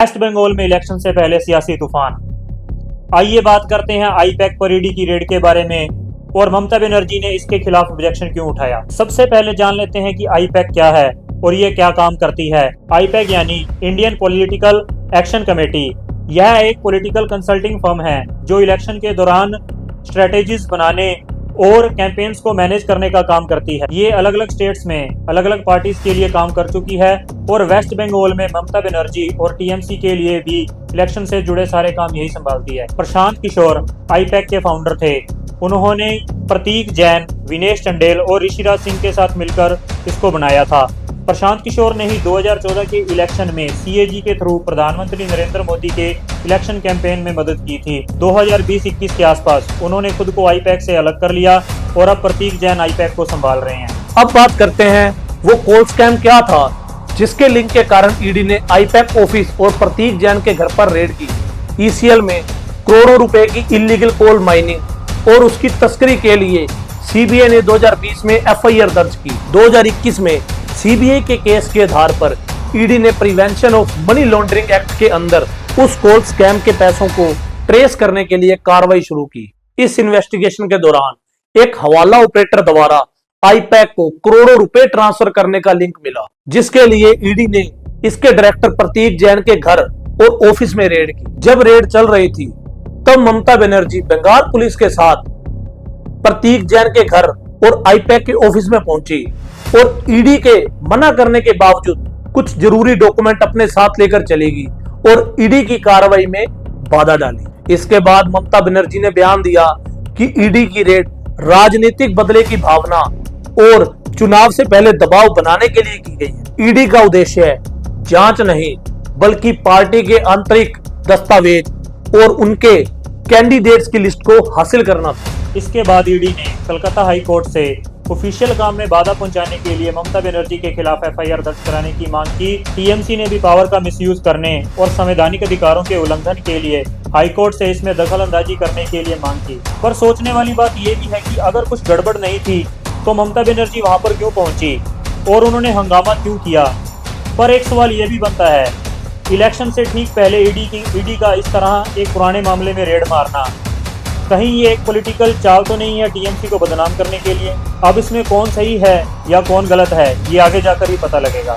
Waste Bengal में election से पहले सियासी तूफान। आइए बात करते हैं आईपैक पर ईडी की रेड के बारे में और ममता बनर्जी ने इसके खिलाफ ऑब्जेक्शन क्यों उठाया। सबसे पहले जान लेते हैं कि आईपैक क्या है और ये क्या काम करती है। आईपैक यानी इंडियन पॉलिटिकल एक्शन कमेटी। यह एक पॉलिटिकल कंसल्टिंग फर्म है जो इलेक्शन के दौरान स्ट्रेटेजीज बनाने और कैंपेन्स को मैनेज करने का काम करती है। ये अलग अलग स्टेट्स में अलग अलग पार्टीज के लिए काम कर चुकी है और वेस्ट बंगाल में ममता बनर्जी और टीएमसी के लिए भी इलेक्शन से जुड़े सारे काम यही संभालती है। प्रशांत किशोर आईपैक के फाउंडर थे। उन्होंने प्रतीक जैन, विनेश चंडेल और ऋषिराज सिंह के साथ मिलकर इसको बनाया था। प्रशांत किशोर ने ही 2014 के इलेक्शन में सीएजी के थ्रू प्रधानमंत्री नरेंद्र मोदी के इलेक्शन कैंपेन में मदद की थी। 2020-21 के आसपास उन्होंने खुद को आईपैक से अलग कर लिया और अब प्रतीक जैन आईपैक को संभाल रहे हैं। अब बात करते हैं वो कॉल स्कैम क्या था जिसके लिंक के कारण ईडी ने आईपैक ऑफिस और प्रतीक जैन के घर पर रेड की। ईसीएल में करोड़ों रुपए की इलीगल कोल माइनिंग और उसकी तस्करी के लिए सीबीआई ने 2020 में एफआईआर दर्ज की। 2021 में सीबीआई के केस के आधार पर ईडी ने prevention of money laundering act के अंदर उस कॉल स्कैम के पैसों को ट्रेस करने के लिए कार्रवाई शुरू की। इस इन्वेस्टिगेशन के दौरान एक हवाला ऑपरेटर द्वारा आईपैक को करोड़ों रुपए ट्रांसफर करने का लिंक मिला, जिसके लिए ईडी ने इसके डायरेक्टर प्रतीक जैन के घर और ऑफिस में रेड की। जब रेड चल रही थी तब ममता बनर्जी बंगाल पुलिस के साथ प्रतीक जैन के घर और आईपैक के ऑफिस में पहुंची और ईडी के मना करने के बावजूद कुछ जरूरी डॉक्यूमेंट अपने साथ लेकर चलेगी और ईडी की कार्रवाई में बाधा डाली। इसके बाद ममता बनर्जी ने बयान दिया कि ईडी की रेड राजनीतिक बदले की भावना और चुनाव से पहले दबाव बनाने के लिए की गई है। ईडी का उद्देश्य है जांच नहीं बल्कि पार्टी के आंतरिक दस्तावेज और उनके कैंडिडेट्स की लिस्ट को हासिल करना था। इसके बाद ईडी ने कलकत्ता हाई कोर्ट से ऑफिशियल काम में बाधा पहुंचाने के लिए ममता बनर्जी के खिलाफ एफआईआर दर्ज कराने की मांग की। टीएमसी ने भी पावर का मिसयूज करने और संवैधानिक अधिकारों के उल्लंघन के लिए हाईकोर्ट से इसमें दखल अंदाजी करने के लिए मांग की। पर सोचने वाली बात यह भी है कि अगर कुछ गड़बड़ नहीं थी तो ममता बनर्जी वहां पर क्यों पहुंची और उन्होंने हंगामा क्यों किया। पर एक सवाल यह भी बनता है, इलेक्शन से ठीक पहले ईडी का इस तरह एक पुराने मामले में रेड मारना, कहीं ये एक पॉलिटिकल चाल तो नहीं है टीएमसी को बदनाम करने के लिए। अब इसमें कौन सही है या कौन गलत है ये आगे जाकर ही पता लगेगा।